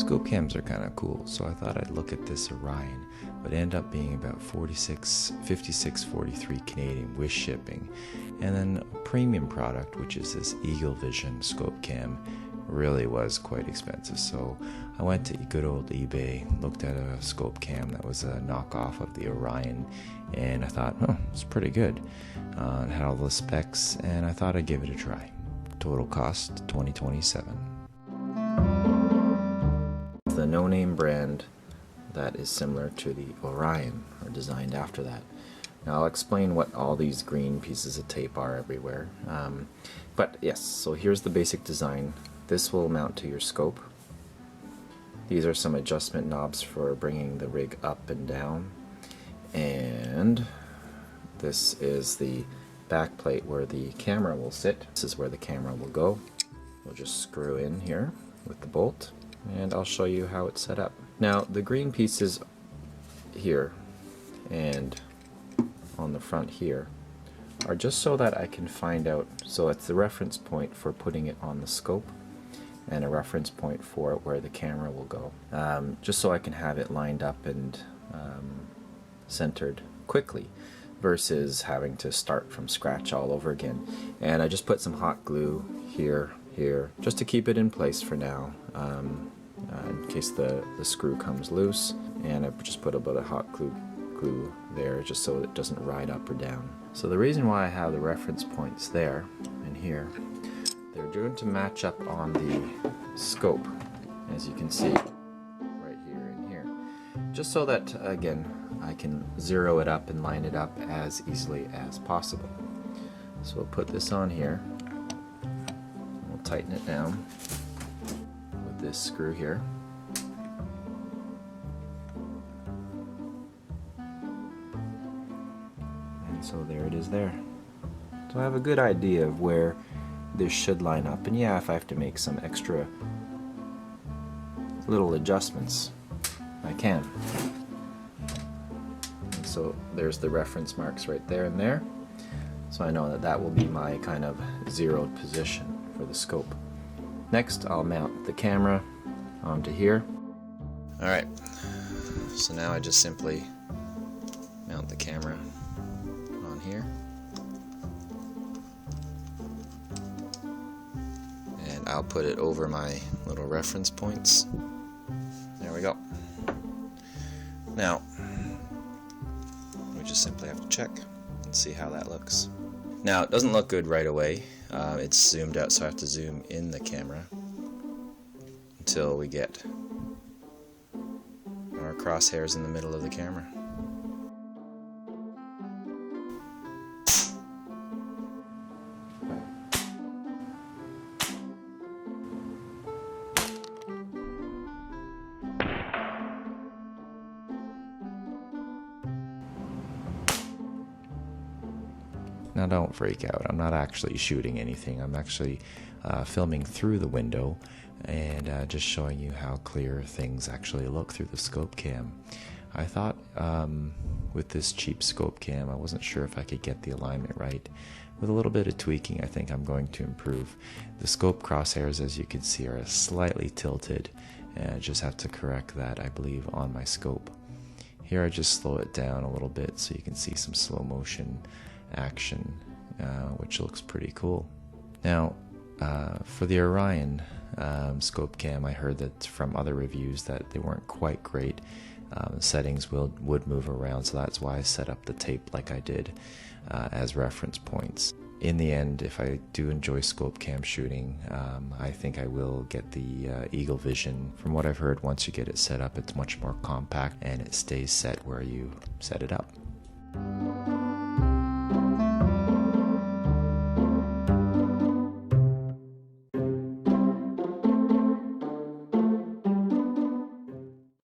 scope cams are kind of cool, so I thought I'd look at this Orion, but it ended up being about 56.43 Canadian with shipping. And then a premium product, which is this Eagle Vision scope cam, really was quite expensive. So I went to good old eBay, looked at a scope cam that was a knockoff of the Orion, and I thought, oh, it's pretty good. It had all the specs, and I thought I'd give it a try. Total cost $20.27. The no-name brand that is similar to the Orion, or designed after that. Now I'll explain what all these green pieces of tape are everywhere. But yes, so here's the basic design. This will mount to your scope. These are some adjustment knobs for bringing the rig up and down. And this is the back plate where the camera will sit. This is where the camera will go. We'll just screw in here with the bolt, and I'll show you how it's set up. Now the green pieces here and on the front here are just so that I can find out, so it's the reference point for putting it on the scope and a reference point for where the camera will go, just so I can have it lined up and centered quickly versus having to start from scratch all over again. And I just put some hot glue here, just to keep it in place for now, in case the screw comes loose, and I just put a bit of hot glue there just so it doesn't ride up or down. So the reason why I have the reference points there and here, they're going to match up on the scope, as you can see right here and here, just so that again I can zero it up and line it up as easily as possible. So we'll put this on here, we'll tighten it down with this screw here. So there it is there. So I have a good idea of where this should line up, and yeah, if I have to make some extra little adjustments, I can. And so there's the reference marks right there and there, so I know that that will be my kind of zeroed position for the scope. Next I'll mount the camera onto here. Alright, so now I just simply mount the camera here, and I'll put it over my little reference points. There we go. Now we just simply have to check and see how that looks. Now it doesn't look good right away. It's zoomed out, so I have to zoom in the camera until we get our crosshairs in the middle of the camera. Now don't freak out, I'm not actually shooting anything, I'm actually filming through the window and just showing you how clear things actually look through the scope cam. I thought with this cheap scope cam I wasn't sure if I could get the alignment right. With a little bit of tweaking I think I'm going to improve. The scope crosshairs, as you can see, are slightly tilted, and I just have to correct that, I believe, on my scope. Here I just slow it down a little bit so you can see some slow motion action, which looks pretty cool. Now for the Orion scope cam, I heard that from other reviews that they weren't quite great. The settings would move around, so that's why I set up the tape like I did as reference points. In the end, if I do enjoy scope cam shooting, I think I will get the Eagle Vision. From what I've heard, once you get it set up, it's much more compact and it stays set where you set it up.